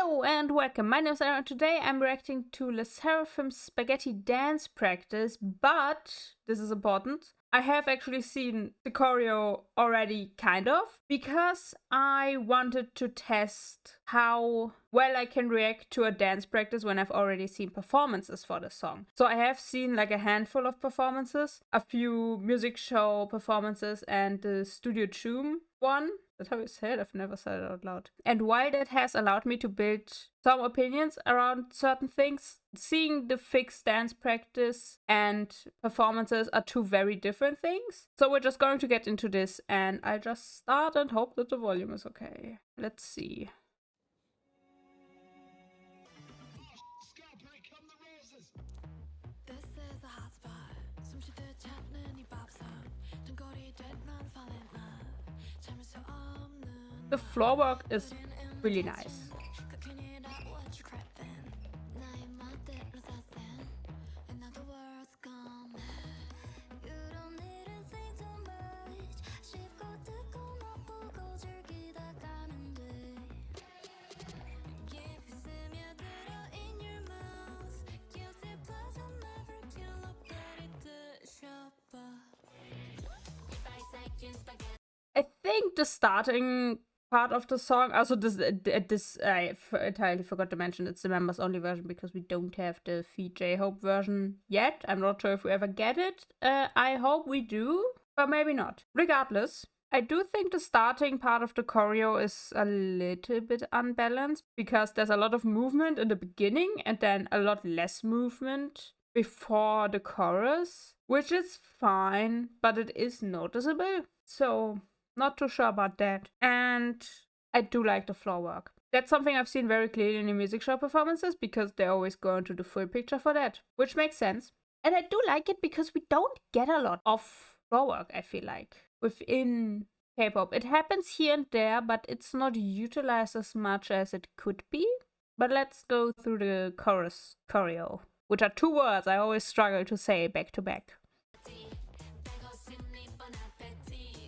Hello and welcome, my name is Aaron. Today I'm reacting to Sserafim's spaghetti dance practice, but this is important. I have actually seen the choreo already, kind of, because I wanted to test how well I can react to a dance practice when I've already seen performances for the song. So I have seen like a handful of performances, a few music show performances and the Studio Choom one. That's how you say it? I've never said it out loud. And while that has allowed me to build some opinions around certain things, seeing the fixed dance practice and performances are two very different things. So we're just going to get into this, and I'll just start and hope that the volume is okay. Let's see. The floor work is really nice. I think the starting part of the song, also I entirely forgot to mention, it's the members only version because we don't have the Feed J-Hope version yet. I'm not sure if we ever get it. I hope we do, but maybe not. Regardless, I do think the starting part of the choreo is a little bit unbalanced because there's a lot of movement in the beginning and then a lot less movement before the chorus, which is fine, but it is noticeable. So not too sure about that. And I do like the floor work. That's something I've seen very clearly in the music show performances because they always go into the full picture for that, which makes sense. And I do like it because we don't get a lot of floor work, I feel like, within K-pop. It happens here and there, but it's not utilized as much as it could be. But let's go through the choreo, which are two words I always struggle to say back to back.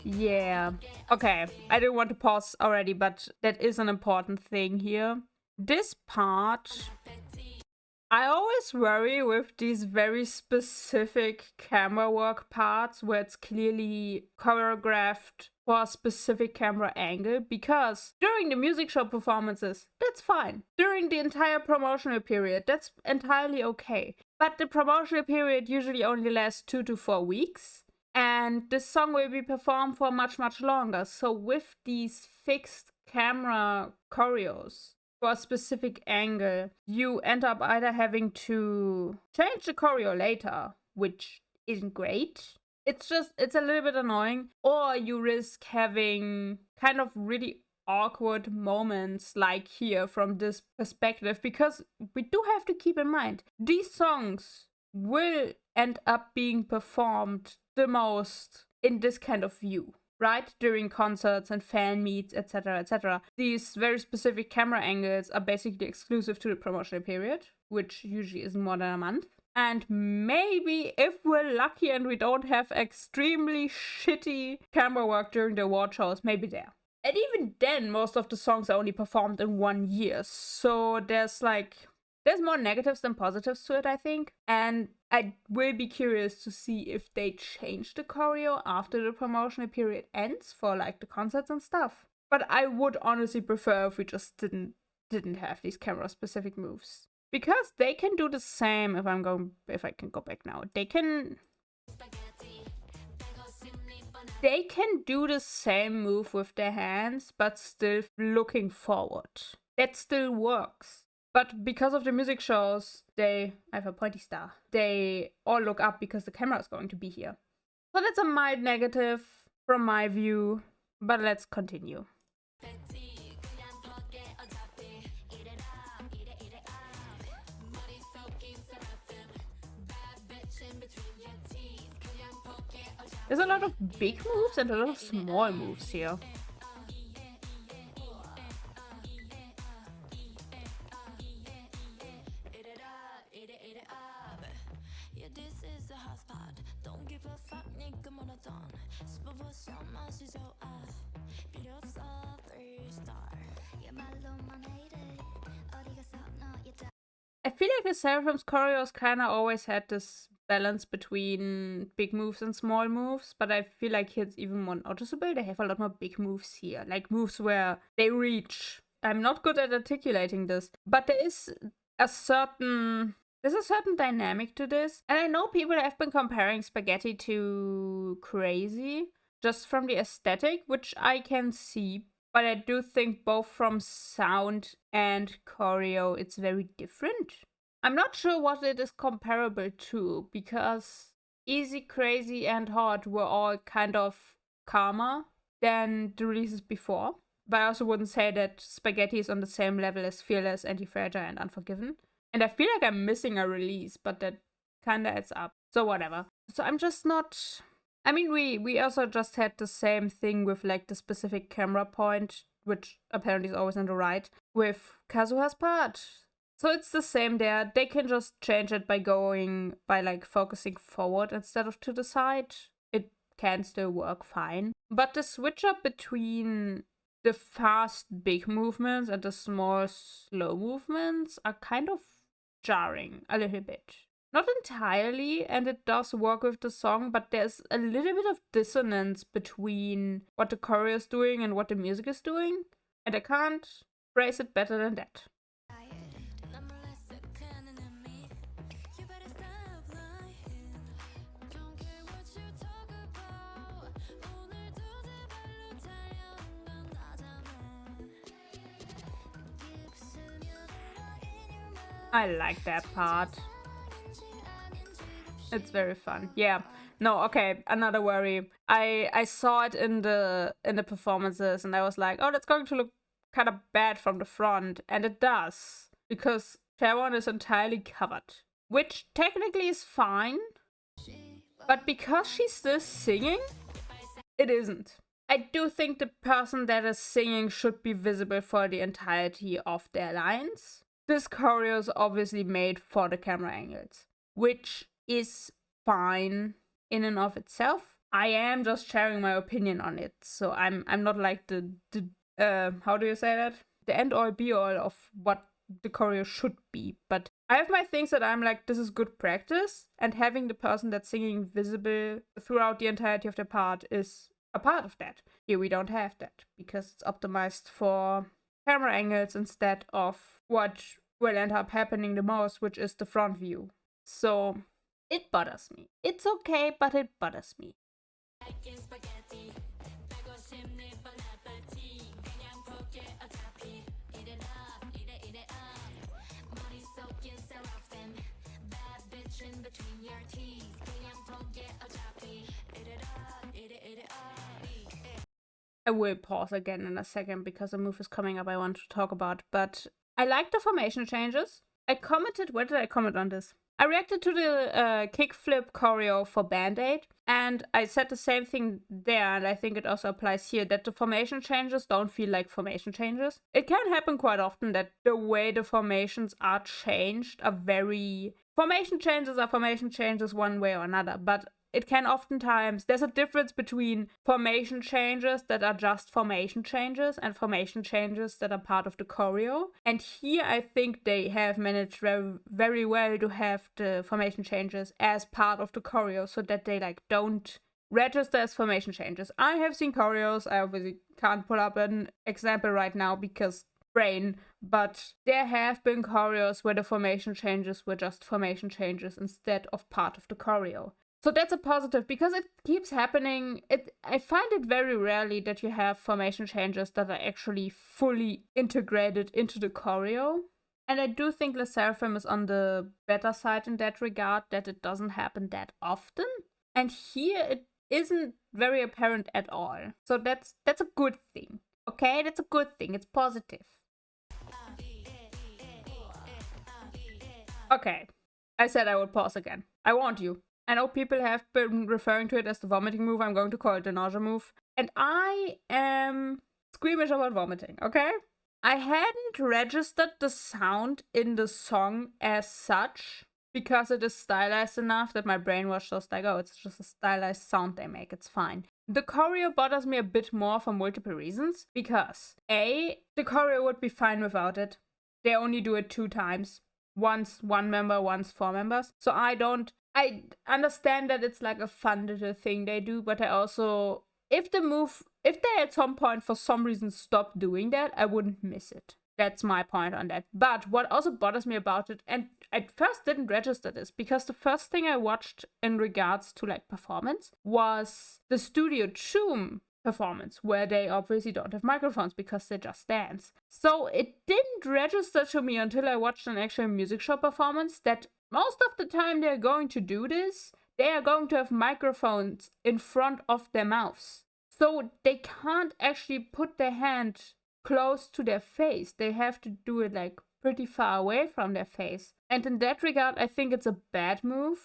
Yeah, okay, I didn't want to pause already, but that is an important thing here. This part, I always worry with these very specific camera work parts where it's clearly choreographed for a specific camera angle, because during the music show performances, that's fine. During the entire promotional period, that's entirely okay. But the promotional period usually only lasts 2 to 4 weeks. And this song will be performed for much, much longer. So with these fixed camera choreos for a specific angle, you end up either having to change the choreo later, which isn't great. It's a little bit annoying. Or you risk having kind of really awkward moments like here from this perspective, because we do have to keep in mind, these songs will end up being performed the most in this kind of view, right? During concerts and fan meets, etc., etc. These very specific camera angles are basically exclusive to the promotional period, which usually is more than a month. And maybe if we're lucky and we don't have extremely shitty camera work during the award shows, maybe there. And even then, most of the songs are only performed in 1 year. So there's more negatives than positives to it, I think. And I will be curious to see if they change the choreo after the promotional period ends for like the concerts and stuff. But I would honestly prefer if we just didn't have these camera specific moves. Because they can do the same if I can go back now. They can do the same move with their hands, but still looking forward. That still works. But because of the music shows, I have a pointy star, they all look up because the camera is going to be here. So that's a mild negative from my view, but let's continue. There's a lot of big moves and a lot of small moves here. I feel like the Seraphim's choreos kind of always had this balance between big moves and small moves, but I feel like here it's even more noticeable. They have a lot more big moves here, like moves where they reach. I'm not good at articulating this, but there's a certain dynamic to this. And I know people have been comparing Spaghetti to Crazy just from the aesthetic, which I can see, but I do think both from sound and choreo, it's very different. I'm not sure what it is comparable to, because Easy, Crazy, and Hot were all kind of calmer than the releases before. But I also wouldn't say that Spaghetti is on the same level as Fearless, Anti-Fragile, and Unforgiven. And I feel like I'm missing a release, but that kinda adds up. So whatever. So I'm just not... I mean, we also just had the same thing with like the specific camera point, which apparently is always on the right, with Kazuha's part. So it's the same there. They can just change it by like focusing forward instead of to the side. It can still work fine. But the switch up between the fast big movements and the small slow movements are kind of jarring a little bit. Not entirely, and it does work with the song, but there's a little bit of dissonance between what the choreo is doing and what the music is doing, and I can't phrase it better than that. I like that part. It's very fun. Yeah. No, okay, another worry. I saw it in the performances and I was like, oh, that's going to look kind of bad from the front. And it does. Because Sharon is entirely covered. Which technically is fine. But because she's still singing, it isn't. I do think the person that is singing should be visible for the entirety of their lines. This choreo is obviously made for the camera angles, which is fine in and of itself. I am just sharing my opinion on it, so I'm not like the how do you say that? The end all be all of what the choreo should be. But I have my things that I'm like, this is good practice, and having the person that's singing visible throughout the entirety of the part is a part of that. Here we don't have that because it's optimized for camera angles instead of what will end up happening the most, which is the front view. So it bothers me. It's okay, but it bothers me. I will pause again in a second because a move is coming up I want to talk about, but I like the formation changes. I commented, where did I comment on this? I reacted to the kickflip choreo for Band-Aid, and I said the same thing there, and I think it also applies here, that the formation changes don't feel like formation changes. It can happen quite often that the way the formations are changed are very... Formation changes one way or another, but it can oftentimes... There's a difference between formation changes that are just formation changes and formation changes that are part of the choreo. And here I think they have managed very, very well to have the formation changes as part of the choreo so that they like don't register as formation changes. I have seen choreos, I obviously can't pull up an example right now because brain, but there have been choreos where the formation changes were just formation changes instead of part of the choreo. So that's a positive because it keeps happening. I find it very rarely that you have formation changes that are actually fully integrated into the choreo. And I do think Le Sserafim is on the better side in that regard, that it doesn't happen that often. And here it isn't very apparent at all. So that's a good thing. Okay, that's a good thing. It's positive. Okay, I said I would pause again. I warned you. I know people have been referring to it as the vomiting move. I'm going to call it the nausea move. And I am squeamish about vomiting, okay? I hadn't registered the sound in the song as such because it is stylized enough that my brain was just like, oh, it's just a stylized sound they make. It's fine. The choreo bothers me a bit more for multiple reasons. Because A, the choreo would be fine without it. They only do it 2 times. once one member, once four members. So I understand that it's like a fun little thing they do, but I also, if they at some point for some reason stop doing that, I wouldn't miss it. That's my point on that. But what also bothers me about it, and I first didn't register this, because the first thing I watched in regards to like performance was the Studio Choom performance, where they obviously don't have microphones because they just dance. So it didn't register to me until I watched an actual music show performance that most of the time they're going to do this, they are going to have microphones in front of their mouths. So they can't actually put their hand close to their face. They have to do it like pretty far away from their face. And in that regard, I think it's a bad move,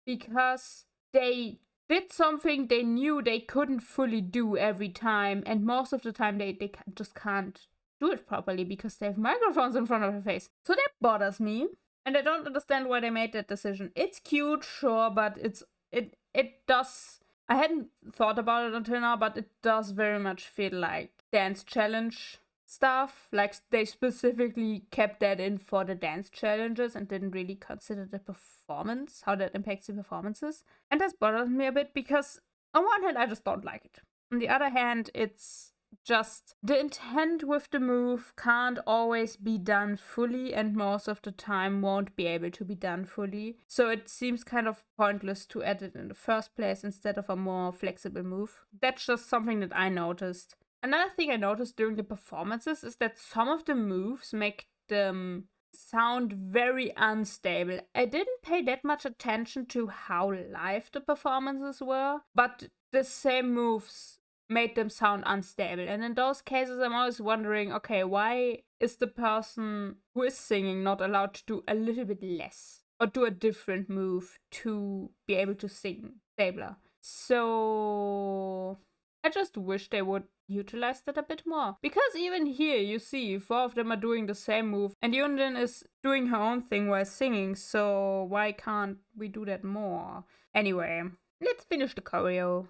because they did something they knew they couldn't fully do every time, and most of the time they just can't do it properly because they have microphones in front of their face. So that bothers me, and I don't understand why they made that decision. It's cute, sure, but it does. I hadn't thought about it until now, but it does very much feel like dance challenge stuff. Like they specifically kept that in for the dance challenges and didn't really consider the performance, how that impacts the performances. And this bothers me a bit because on one hand I just don't like it. On the other hand, it's just the intent with the move can't always be done fully, and most of the time won't be able to be done fully. So it seems kind of pointless to add it in the first place instead of a more flexible move. That's just something that I noticed. Another thing I noticed during the performances is that some of the moves make them sound very unstable. I didn't pay that much attention to how live the performances were, but the same moves made them sound unstable. And in those cases, I'm always wondering, okay, why is the person who is singing not allowed to do a little bit less or do a different move to be able to sing stabler? So I just wish they would utilize that a bit more. Because even here, you see, four of them are doing the same move, and Yundin is doing her own thing while singing, so why can't we do that more? Anyway, let's finish the choreo.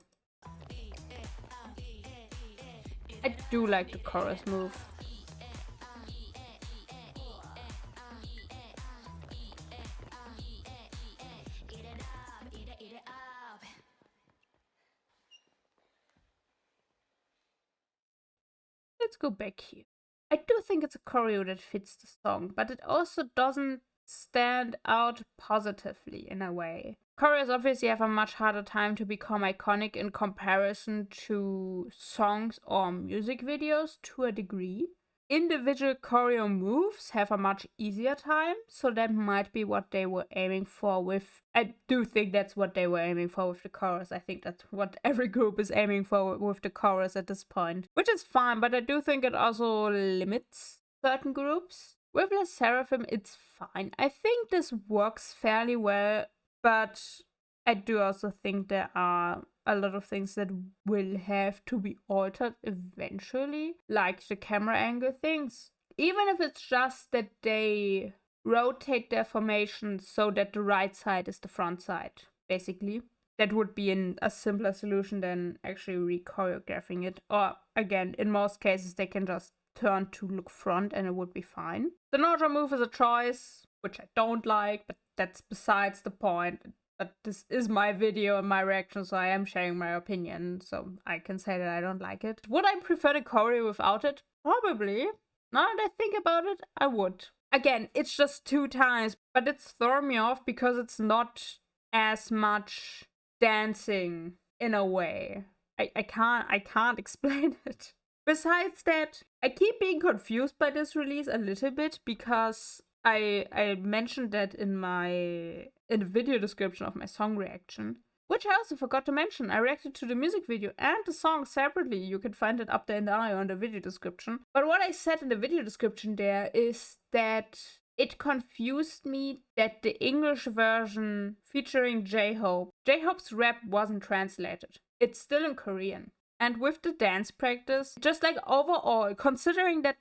I do like the chorus move. Let's go back here. I do think it's a choreo that fits the song, but it also doesn't stand out positively in a way. Choreos obviously have a much harder time to become iconic in comparison to songs or music videos to a degree. Individual choreo moves have a much easier time, so that might be what they were aiming for with... I do think that's what they were aiming for with the chorus. I think that's what every group is aiming for with the chorus at this point. Which is fine, but I do think it also limits certain groups. With the Sserafim, it's fine. I think this works fairly well, but I do also think there are a lot of things that will have to be altered eventually, like the camera angle things. Even if it's just that they rotate their formation so that the right side is the front side, basically. That would be a simpler solution than actually re-choreographing it. Or, again, in most cases, they can just turn to look front and it would be fine. The Naja move is a choice, which I don't like, but that's besides the point. But this is my video and my reaction, so I am sharing my opinion, so I can say that I don't like it. Would I prefer the choreo without it? Probably. Now that I think about it, I would. Again, it's just 2 times, but it's thrown me off because it's not as much dancing in a way. I can't explain it. Besides that, I keep being confused by this release a little bit because I mentioned that in the video description of my song reaction, which I also forgot to mention. I reacted to the music video and the song separately. You can find it up there in the eye on the video description. But what I said in the video description there is that it confused me that the English version featuring J-Hope's rap wasn't translated. It's still in Korean. And with the dance practice, just like overall, considering that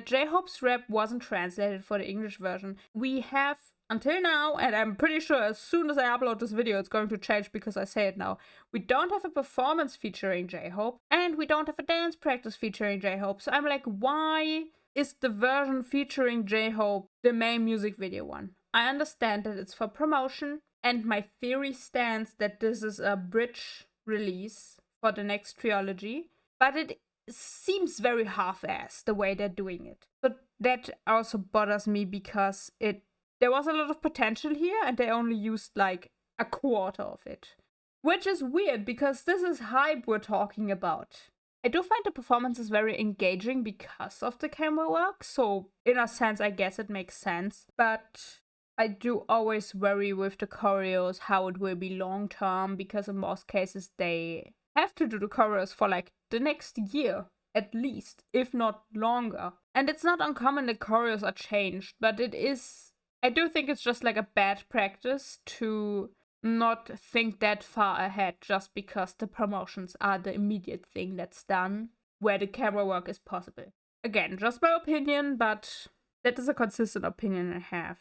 J-Hope's rap wasn't translated for the English version, we have, until now, and I'm pretty sure as soon as I upload this video, it's going to change because I say it now, we don't have a performance featuring J-Hope, and we don't have a dance practice featuring J-Hope. So I'm like, why is the version featuring J-Hope the main music video one. I understand that it's for promotion, and my theory stands that this is a bridge release for the next trilogy, but it seems very half-assed the way they're doing it. But that also bothers me because there was a lot of potential here and they only used like a quarter of it. Which is weird because this is hype we're talking about. I do find the performances very engaging because of the camera work, so in a sense I guess it makes sense. But I do always worry with the choreos how it will be long term, because in most cases they have to do the choreos for like the next year at least, if not longer. And it's not uncommon that choreos are changed, but I do think it's just like a bad practice to not think that far ahead just because the promotions are the immediate thing that's done where the camera work is possible. Again, just my opinion, but that is a consistent opinion I have.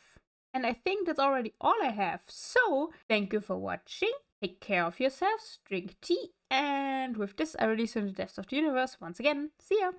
And I think that's already all I have. So, thank you for watching. Take care of yourselves, drink tea, and with this I release you in the depths of the universe once again. See ya!